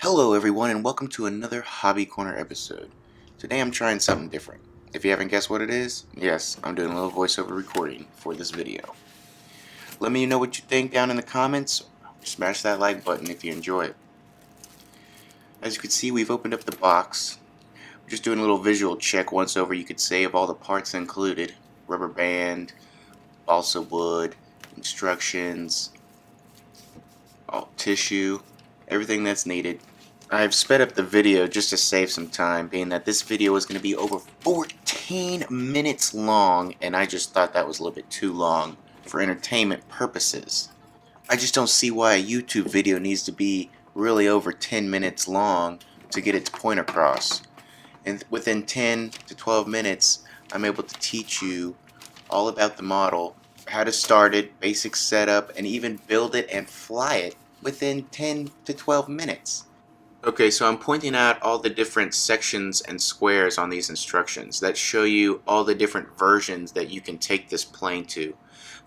Hello everyone and welcome to another Hobby Corner episode. Today I'm trying something different. If you haven't guessed what it is, yes, I'm doing a little voiceover recording for this video. Let me know what you think down in the comments. Smash that like button if you enjoy it. As you can see, we've opened up the box. We're just doing a little visual check once over, you could say, of all the parts included. Rubber band, balsa wood, instructions, all tissue, everything that's needed. I've sped up the video just to save some time, being that this video is going to be over 14 minutes long, and I just thought that was a little bit too long for entertainment purposes. I just don't see why a YouTube video needs to be really over 10 minutes long to get its point across. And within 10 to 12 minutes, I'm able to teach you all about the model, how to start it, basic setup, and even build it and fly it within 10 to 12 minutes. Okay, so I'm pointing out all the different sections and squares on these instructions that show you all the different versions that you can take this plane to.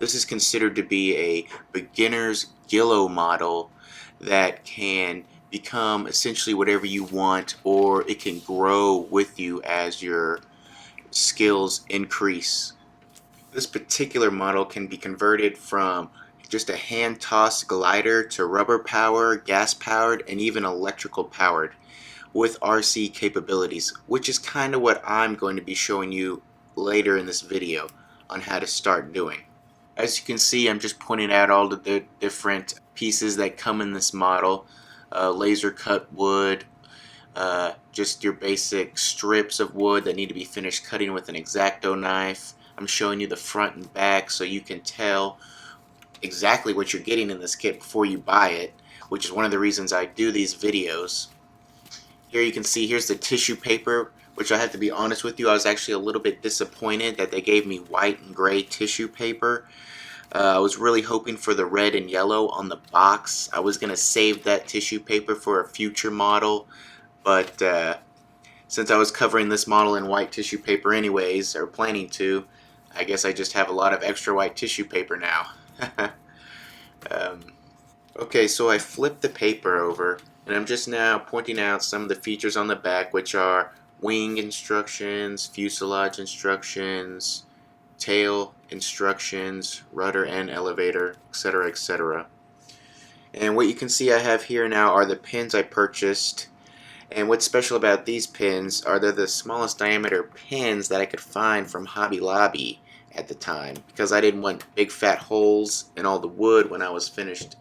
This is considered to be a beginner's Guillow model that can become essentially whatever you want, or it can grow with you as your skills increase. This particular model can be converted from just a hand-tossed glider to rubber power, gas powered, and even electrical powered with RC capabilities, which is kind of what I'm going to be showing you later in this video on how to start doing. As you can see, I'm just pointing out all the different pieces that come in this model. Laser cut wood, just your basic strips of wood that need to be finished cutting with an X-Acto knife. I'm showing you the front and back so you can tell exactly what you're getting in this kit before you buy it, which is one of the reasons I do these videos. Here you can see, here's the tissue paper, which I have to be honest with you, I was actually a little bit disappointed that they gave me white and gray tissue paper. I was really hoping for the red and yellow on the box. I was going to save that tissue paper for a future model, but since I was covering this model in white tissue paper anyways, or planning to, I guess I just have a lot of extra white tissue paper now. Okay, so I flipped the paper over, and I'm just now pointing out some of the features on the back, which are wing instructions, fuselage instructions, tail instructions, rudder and elevator, etc., etc. And what you can see I have here now are the pins I purchased. And what's special about these pins are they're the smallest diameter pins that I could find from Hobby Lobby at the time, because I didn't want big fat holes in all the wood when I was finished.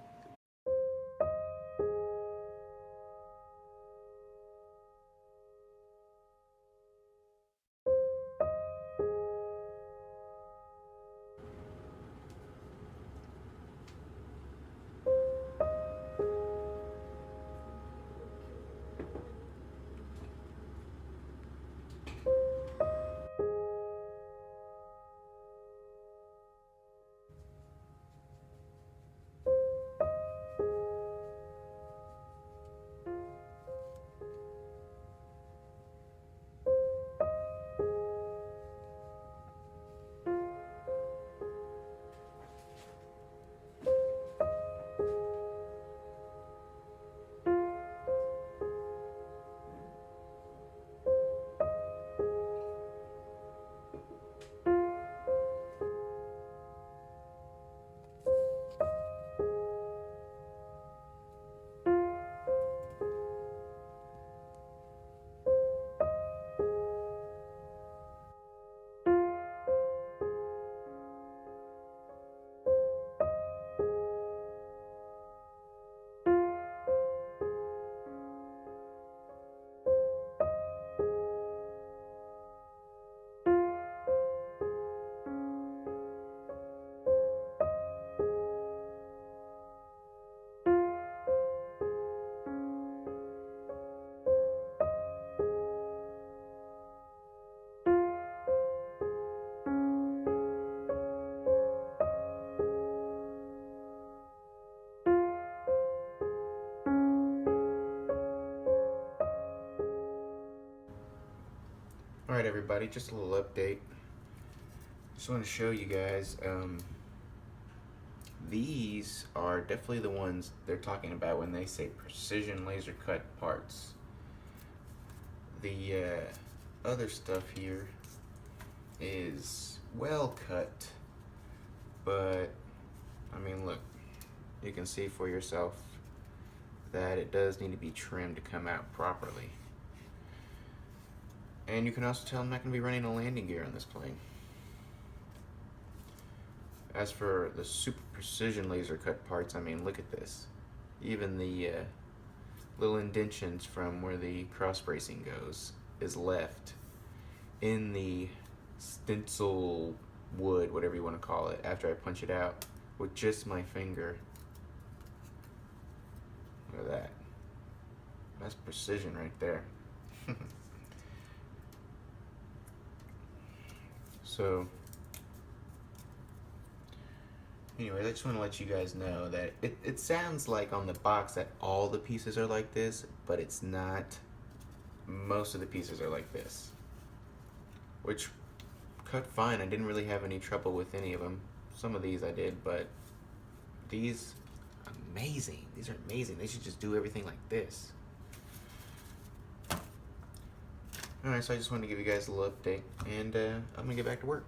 Alright everybody, just a little update. Just want to show you guys These are definitely the ones they're talking about when they say precision laser cut parts. The other stuff here is well cut, but I mean, look, you can see for yourself that it does need to be trimmed to come out properly. And you can also tell I'm not going to be running a landing gear on this plane. As for the super precision laser cut parts, I mean, look at this. Even the little indentions from where the cross bracing goes is left in the stencil wood, whatever you want to call it, after I punch it out with just my finger. Look at that. That's precision right there. So, anyways, I just want to let you guys know that it sounds like on the box that all the pieces are like this, but it's not. Most of the pieces are like this, which cut fine. I didn't really have any trouble with any of them. Some of these I did, but these, amazing. These are amazing. They should just do everything like this. Alright, so I just wanted to give you guys a little update, and I'm gonna get back to work.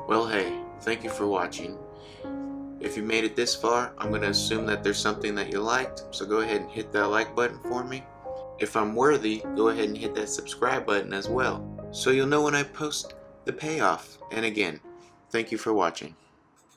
Well, hey, thank you for watching. If you made it this far, I'm going to assume that there's something that you liked, so go ahead and hit that like button for me. If I'm worthy, go ahead and hit that subscribe button as well, so you'll know when I post the payoff. And again, thank you for watching.